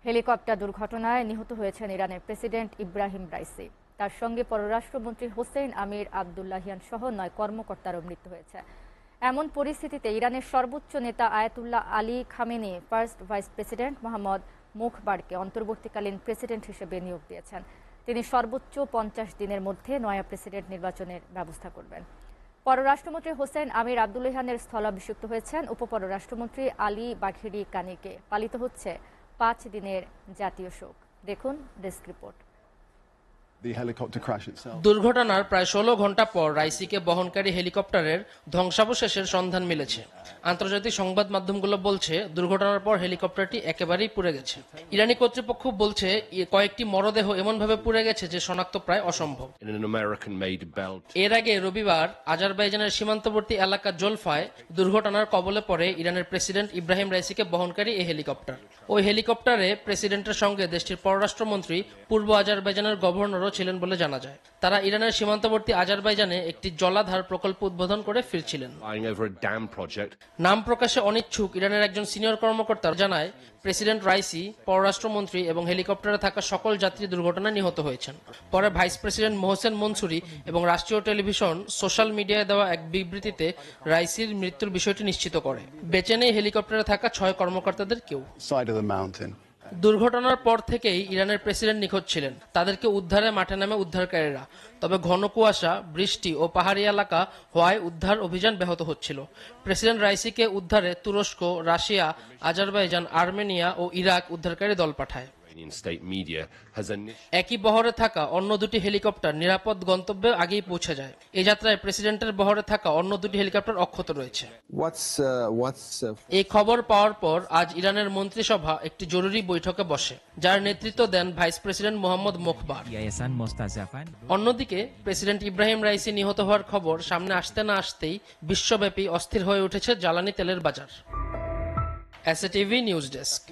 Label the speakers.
Speaker 1: Helicopter দুর্ঘটনায় নিহত হয়েছেন ইরানের প্রেসিডেন্ট ইব্রাহিম রাইসি। তার সঙ্গে পররাষ্ট্রমন্ত্রী হোসেইন আমির আবদুল্লাহিয়ান সহ ৯ কর্মকর্তারও মৃত্যু হয়েছে। এমন পরিস্থিতিতে ইরানের সর্বোচ্চ নেতা Ayatollah Ali Khamenei first vice president Mohammad মুখবারকে অন্তর্বর্তীকালীন প্রেসিডেন্ট হিসেবে নিয়োগ দিয়েছেন। তিনি সর্বোচ্চ ৫০ দিনের মধ্যে নয়া প্রেসিডেন্ট নির্বাচনের ব্যবস্থা করবেন। পররাষ্ট্রমন্ত্রী হোসেইন আমির আবদুল্লাহিয়ানের স্থলাভিষিক্ত হয়েছেন উপপররাষ্ট্রমন্ত্রী আলী বাঘিরি কানিকে। পালিত হচ্ছে ৫ দিনের জাতীয় শোক। দেখুন ডেস্ক রিপোর্ট।
Speaker 2: দুর্ঘটনার প্রায় ১৬ ঘন্টা পর রাইসিকে বহনকারী হেলিকপ্টারের ধ্বংসাবশেষের সন্ধান মিলেছে। আন্তর্জাতিক সংবাদ মাধ্যমগুলো বলছে দুর্ঘটনার পর হেলিকপ্টারটি একেবারেই পুড়ে গেছে। ইরানি কর্তৃপক্ষ বলছে কয়েকটি মরদেহ এমনভাবে পুড়ে গেছে যে শনাক্ত প্রায় অসম্ভব। এর আগে রবিবার আজারবাইজানের সীমান্তবর্তী এলাকা জোলফায় দুর্ঘটনার কবলে পড়ে ইরানের প্রেসিডেন্ট ইব্রাহিম রাইসিকে বহনকারী এই হেলিকপ্টার। ওই হেলিকপ্টারে প্রেসিডেন্টের সঙ্গে দেশটির পররাষ্ট্রমন্ত্রী পূর্ব আজারবাইজানের গভর্নরও ছিলেন বলে জানা যায়। তারা ইরানের সীমান্তবর্তী আজারবাইজানে একটি জলাধার প্রকল্প উদ্বোধন করে ফিরছিলেন। নাম প্রকাশে অনিচ্ছুক ইরানের একজন সিনিয়র কর্মকর্তা জানায়, প্রেসিডেন্ট রাইসি, পররাষ্ট্রমন্ত্রী এবং হেলিকপ্টারে থাকা সকল যাত্রী দুর্ঘটনায় নিহত হয়েছেন। পরে ভাইস প্রেসিডেন্ট মোহসেন মনসুরি এবং রাষ্ট্রীয় টেলিভিশন সোশ্যাল মিডিয়ায় দেওয়া এক বিবৃতিতে রাইসির মৃত্যুর বিষয়টি নিশ্চিত করে। বেঁচে নেই হেলিকপ্টারে থাকা ৬ কর্মকর্তাদের কেউ। দুর্ঘটনার পর থেকেই ইরানের প্রেসিডেন্ট নিখোঁজ ছিলেন। তাদেরকে উদ্ধারে মাঠে নামে উদ্ধারকারীরা। তবে ঘন কুয়াশা, বৃষ্টি ও পাহাড়ি এলাকা হওয়ায় উদ্ধার অভিযান ব্যাহত হচ্ছিল। প্রেসিডেন্ট রাইসিকে উদ্ধারে তুরস্ক, রাশিয়া, আজারবাইজান, আর্মেনিয়া ও ইরাক উদ্ধারকারী দল পাঠায়। একই বহরে থাকা অন্য দুটি হেলিকপ্টার নিরাপদ গন্তব্যে আগেই পৌঁছে যায়। এই যাত্রায় প্রেসিডেন্টের বহরে থাকা অন্য দুটি হেলিকপ্টার অক্ষত রয়েছে। এই খবর পাওয়ার পর আজ ইরানের মন্ত্রিসভা একটি জরুরি বৈঠকে বসে, যার নেতৃত্ব দেন ভাইস প্রেসিডেন্ট মোহাম্মদ মুখবার। অন্যদিকে প্রেসিডেন্ট ইব্রাহিম রাইসি নিহত হওয়ার খবর সামনে আসতে না আসতেই বিশ্বব্যাপী অস্থির হয়ে উঠেছে জ্বালানি তেলের বাজার। SATV news desk.